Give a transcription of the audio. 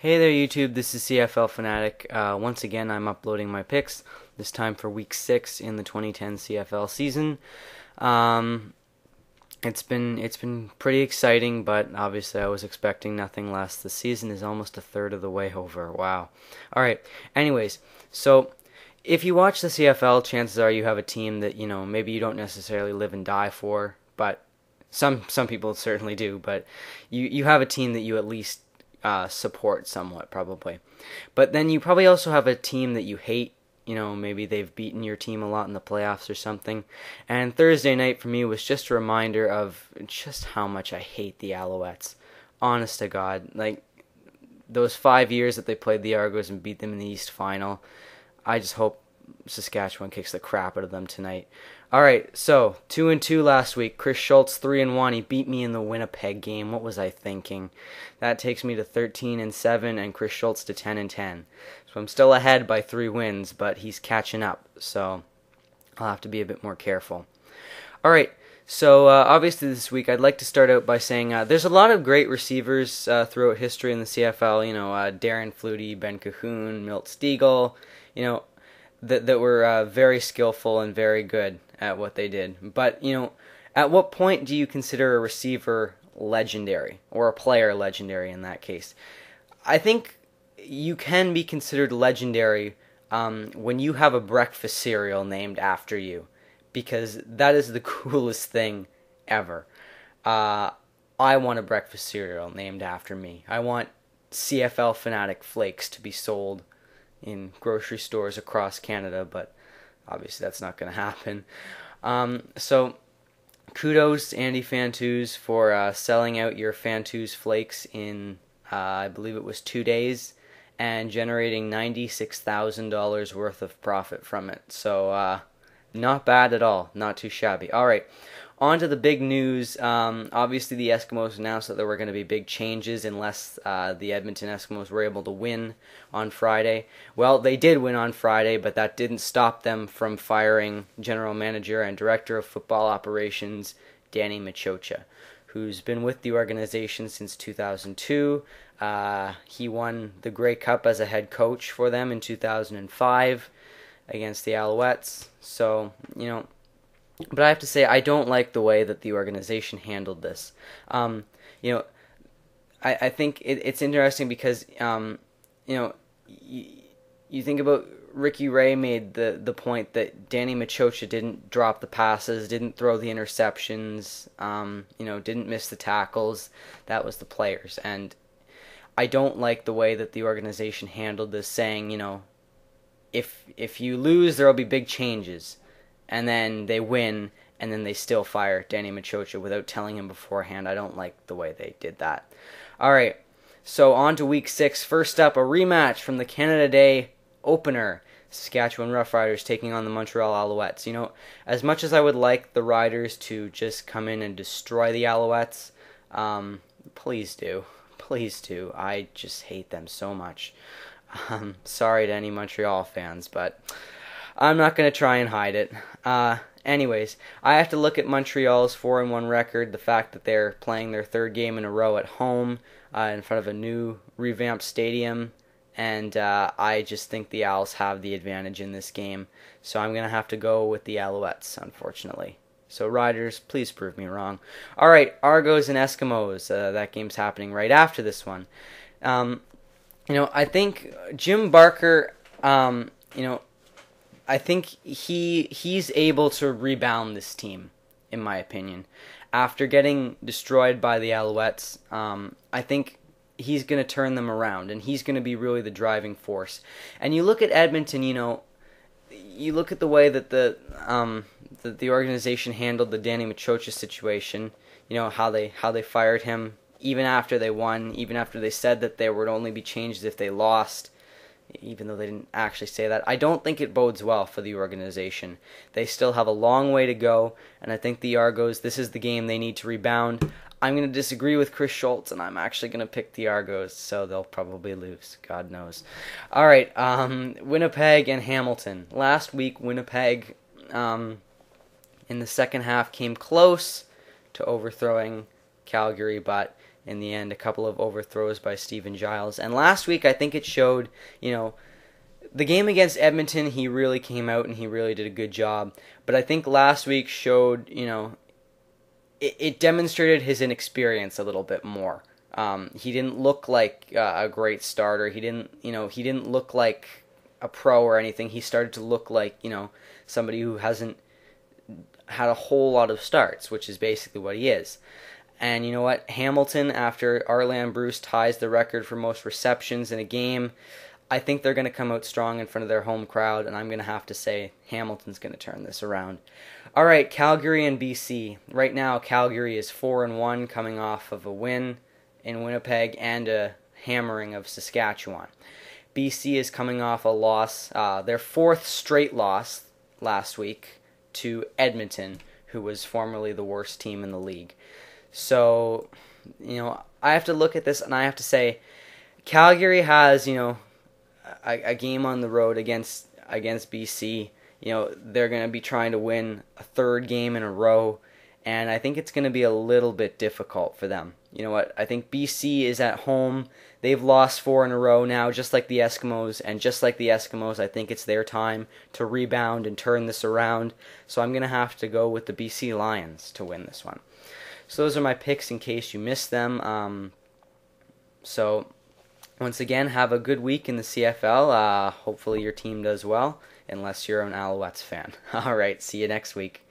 Hey there YouTube, this is CFL Once again, I'm uploading my picks, this time for Week 6 in the 2010 CFL season. It's been pretty exciting, but obviously I was expecting nothing less. The season is almost a third of the way over. Wow. Alright, anyways, so if you watch the CFL, chances are you have a team that, maybe you don't necessarily live and die for, but some people certainly do, but you have a team that you at least support somewhat, probably. But then you probably also have a team that you hate. Maybe they've beaten your team a lot in the playoffs or something. And Thursday night for me was just a reminder of just how much I hate the Alouettes. Honest to God. Like, those 5 years that they played the Argos and beat them in the East Final, I just hope Saskatchewan kicks the crap out of them tonight. Alright, so 2-2 last week. Chris Schultz 3-1. He beat me in the Winnipeg game. What was I thinking? That takes me to 13-7 and Chris Schultz to 10-10. So I'm still ahead by 3 wins, but he's catching up. So I'll have to be a bit more careful. Alright, so obviously this week I'd like to start out by saying there's a lot of great receivers throughout history in the CFL. Darren Flutie, Ben Cahoon, Milt Stegall, that were very skillful and very good at what they did. But, at what point do you consider a receiver legendary, or a player legendary in that case? I think you can be considered legendary when you have a breakfast cereal named after you, because that is the coolest thing ever. I want a breakfast cereal named after me. I want CFL-Fanatic Flakes to be sold in grocery stores across Canada, but obviously that's not going to happen. So kudos to Andy Fantuz for selling out your Fantuz Flakes in, I believe it was 2 days, and generating $96,000 worth of profit from it. So not bad at all, not too shabby. Alright, on to the big news. Obviously the Eskimos announced that there were going to be big changes unless the Edmonton Eskimos were able to win on Friday. Well, they did win on Friday, but that didn't stop them from firing General Manager and Director of Football Operations Danny Maciocia, who's been with the organization since 2002. He won the Grey Cup as a head coach for them in 2005 against the Alouettes. So, but I have to say, I don't like the way that the organization handled this. I think it's interesting because, you think about Ricky Ray made the point that Danny Maciocia didn't drop the passes, didn't throw the interceptions, didn't miss the tackles. That was the players. And I don't like the way that the organization handled this, saying, if you lose, there will be big changes. And then they win, and then they still fire Danny Maciocia without telling him beforehand. I don't like the way they did that. Alright, so on to Week 6. First up, a rematch from the Canada Day opener. Saskatchewan Roughriders taking on the Montreal Alouettes. As much as I would like the Riders to just come in and destroy the Alouettes, please do. Please do. I just hate them so much. Sorry to any Montreal fans, but I'm not going to try and hide it. Anyways, I have to look at Montreal's 4-1 record, the fact that they're playing their third game in a row at home in front of a new revamped stadium, and I just think the Owls have the advantage in this game, so I'm going to have to go with the Alouettes, unfortunately. So Riders, please prove me wrong. Alright, Argos and Eskimos. That game's happening right after this one. I think Jim Barker, I think he's able to rebound this team, in my opinion. After getting destroyed by the Alouettes, I think he's going to turn them around, and he's going to be really the driving force. And you look at Edmonton, you look at the way that the organization handled the Danny Maciocia situation, how they fired him even after they won, even after they said that there would only be changes if they lost, even though they didn't actually say that. I don't think it bodes well for the organization. They still have a long way to go, and I think the Argos, this is the game they need to rebound. I'm going to disagree with Chris Schultz, and I'm actually going to pick the Argos, so they'll probably lose. God knows. Alright, Winnipeg and Hamilton. Last week, Winnipeg, in the second half, came close to overthrowing Calgary, but in the end. A couple of overthrows by Stephen Giles. And last week, I think it showed, the game against Edmonton, he really came out and he really did a good job. But I think last week showed, it demonstrated his inexperience a little bit more. He didn't look like a great starter. He didn't look like a pro or anything. He started to look like, somebody who hasn't had a whole lot of starts, which is basically what he is. And you know what? Hamilton, after Arlan Bruce ties the record for most receptions in a game, I think they're going to come out strong in front of their home crowd, and I'm going to have to say Hamilton's going to turn this around. All right, Calgary and BC. Right now, Calgary is 4-1, coming off of a win in Winnipeg and a hammering of Saskatchewan. BC is coming off a loss, their fourth straight loss last week to Edmonton, who was formerly the worst team in the league. So, I have to look at this and I have to say, Calgary has, a game on the road against BC. They're going to be trying to win a third game in a row, and I think it's going to be a little bit difficult for them. You know what? I think BC is at home. They've lost 4 in a row now, just like the Eskimos, and just like the Eskimos, I think it's their time to rebound and turn this around. So I'm going to have to go with the BC Lions to win this one. So those are my picks in case you missed them. So once again, have a good week in the CFL. Hopefully your team does well, unless you're an Alouettes fan. All right, see you next week.